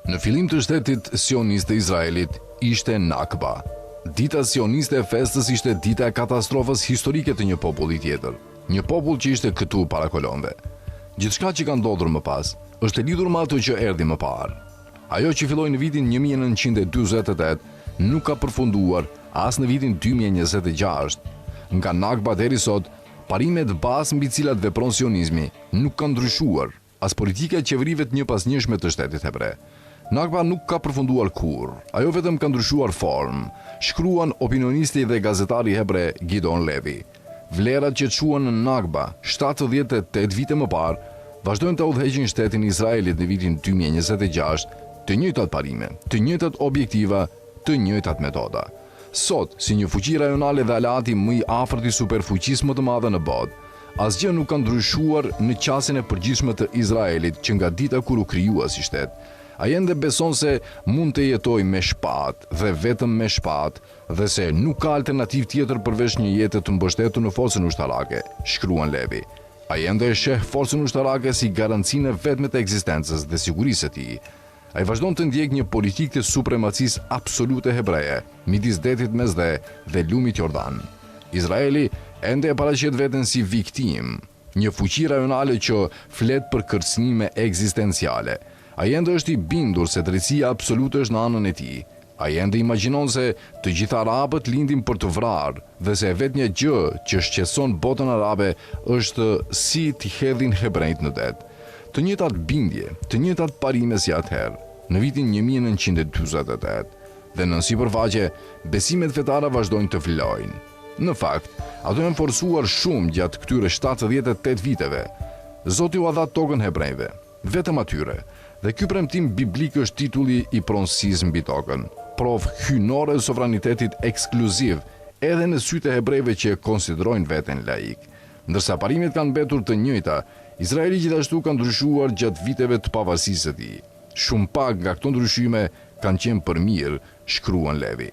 Në fillim të shtetit sionist të Izraelit ishte Nakba. Dita sioniste e festës ishte dita e katastrofës historike të një populli tjetër, një popull që ishte këtu para kolonëve. Gjithçka që ka ndodhur më pas është e lidhur me ato që erdhi më parë. Ajo që filloi në vitin 1948 nuk ka përfunduar as në vitin 2026. Nga Nakba deri sot, parimet bazë mbi cilat vepron sionizmi nuk kanë ndryshuar, as politika e qeverive të njëpasnjëshme të shtetit hebre. Nakba nuk ka përfunduar kurrë, ajo vetëm ka ndryshuar formë, shkruan opinionisti dhe gazetari hebre Gideon Levi. Vlerat që quhen në Nakba 78 vite më parë, vazhdojnë të udhëheqin shtetin Izraelit në vitin 2026, të njëjtat parime, të njëjtat objektiva, të njëjtat metoda. Sot, si një fuqi rajonale dhe aleati më i afërt i superfuqisë më të madhe në botë, asgjë nuk ka ndryshuar në qasjen e përgjithshme të Izraelit që nga dita kur u krijua si shtet. Ai ende beson se mund të jetojë me shpatë dhe vetëm me shpatë dhe se nuk ka alternativë tjetër përveç një jete të mbështetur në forcën ushtarake, shkruan Levi. Ai ende e sheh forcën ushtarake si garancinë vetme të ekzistencës dhe sigurisë së tij. Ai vazhdon të ndjek një politikë të supremacisë absolute hebreje midis detit Mesdhe dhe lumit Jordan. Izraeli ende e paraqet veten si viktimë, një fuqi rajonale që flet për kërcënime ekzistenciale. Ai ende është i bindur se drejtësia absolute është në anën e tij. Ai ende imagjinon se të gjithë arabët lindin për të vrarë dhe se vetëm një gjë që shqetëson botën arabe është si t'i hedhin hebrejt në det. Të njëjtat bindje, të njëjtat parime si atëherë, në vitin 1948, dhe në sipërfaqe, besimet fetare vazhdojnë të vlojnë. Në fakt, ato janë forcuar shumë gjatë këtyre 78 viteve. Zoti u dha tokën hebrejve, vetëm atyre. Dhe ky premtim biblik është titulli i pronësisë mbi tokën, provë hyjnore e sovranitetit ekskluziv edhe në sytë e hebrejve që konsiderojnë veten laik. Ndërsa parimet kanë mbetur të njëjta, Izraeli gjithashtu ka ndryshuar gjatë viteve të pavarësisë së tij. Shumë pak nga këto ndryshime kanë qenë për mirë, shkruan Levi.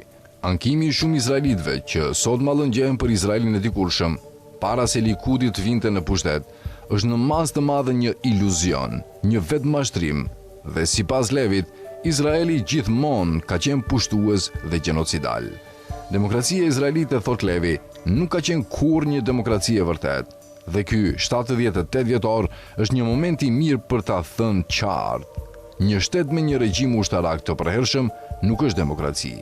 Ankimi i shumë izraelitëve që sot mallëngjehen për Izraelin e dikurshëm, para se Likudi të vinte në pushtet, është në masë të madhe një iluzion, një vetmashtrim, dhe sipas Levit, Izraeli gjithmonë ka qenë pushtues dhe gjenocidal. Demokracia izraelite, thot Levi, nuk ka qenë kurrë një demokraci e vërtet, dhe ky 78 vjetor është një moment i mirë për ta thënë qartë. Një shtet me një regjim ushtarak të përhershëm nuk është demokraci,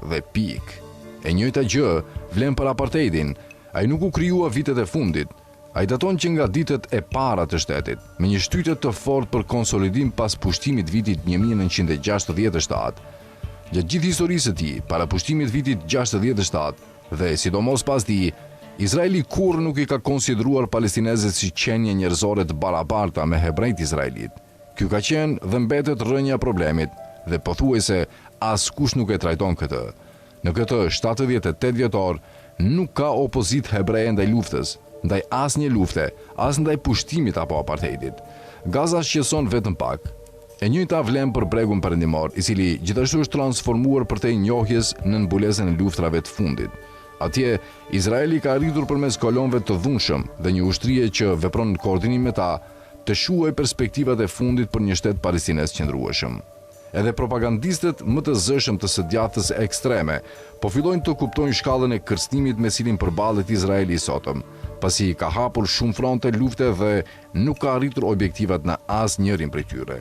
dhe pik. E njëjta gjë vlen për apartheidin, ai nuk u krijua vitet e fundit. Ai daton që nga ditët e para të shtetit, me një shtytje të fortë për konsolidim pas pushtimit vitit 1967. Gjatë gjithë historisë së tij, para pushtimit vitit 67 dhe sidomos pas tij, Izraeli kurrë nuk i ka konsideruar palestinezët si qenie njerëzore të barabarta me hebrejt izraelit. Ky ka qenë dhe mbetet rrënja e problemit dhe pothuajse askush nuk e trajton këtë. Në këtë 78 vjetor nuk ka opozit hebreje ndaj luftës, ndaj asnjë lufte, as ndaj pushtimit apo apartheidit. Gaza shqetëson vetëm pak. E njëjta vlen për bregun perëndimor, i cili gjithashtu është transformuar përtej njohjes në mbulesën e luftrave të fundit. Atje, Izraeli ka arritur përmes kolonëve të dhunshëm dhe një ushtrie që vepron në koordinim me ta, të shuaj perspektivat e fundit për një shtet palestinez qëndrueshëm. Edhe propagandistët më të zëshëm të së djathtës ekstreme po fillojnë të kuptojnë shkallën e kërcënimit me cilin përballet Izraeli i sotëm, pasi ka hapur shumë fronte lufte dhe nuk ka arritur objektivat në asnjërin prej tyre.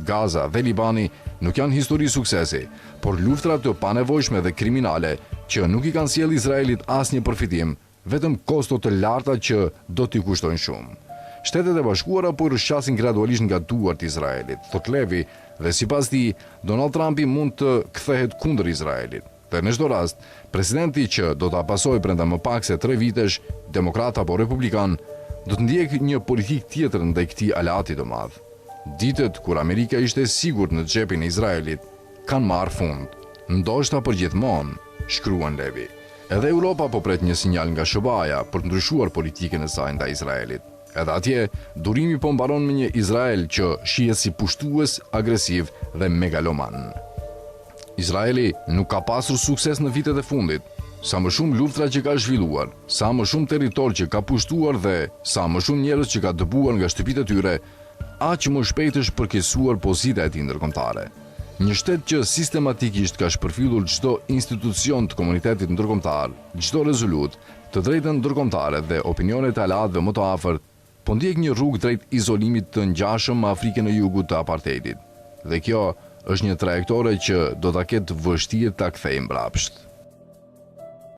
Gaza dhe Libani nuk janë histori suksesi, por luftra të panevojshme dhe kriminale që nuk i kanë sjellë Izraelit asnjë përfitim, vetëm kosto të larta që do t'i kushtojnë shumë. Shtetet e Bashkuara po i rrshqasin gradualisht nga duart Izraelit, thot Levi, dhe sipas tij, Donald Trumpi mund të kthehet kundër Izraelit. Dhe në çdo rast, presidenti që do ta pasojë brenda më pak se 3 vitesh, demokrat apo republikan, do të ndjek një politikë tjetër ndaj këtij aleati të madh. Ditët kur Amerika ishte sigurt në xhepin e Izraelit kanë marrë fund. Ndoshta për gjithmonë, shkruan Levi. Edhe Europa po pret një sinjal nga SBA-ja për të ndryshuar politikën e saj ndaj Izraelit. Edhe atje, durimi po mbaron me një Izrael që shihet si pushtues, agresiv dhe megaloman. Izraeli nuk ka pasur sukses në vitet e fundit. Sa më shumë luftra që ka zhvilluar, sa më shumë territor që ka pushtuar dhe sa më shumë njerëz që ka dëbuar nga shtëpitë e tyre, aq më shpejt është përkesuar pozita e tij ndërkombëtare. Një shtet që sistematikisht ka shpërfillur çdo institucion të komunitetit ndërkombëtar, çdo rezolut, të drejtën ndërkombëtare dhe opinionet e aleatëve më të afërt, po ndjek një rrugë drejt izolimit të ngjashëm me Afrikën e Jugut të apartheidit. Dhe kjo është një trajektore që do ta ketë vështirë ta kthejë mbrapsht.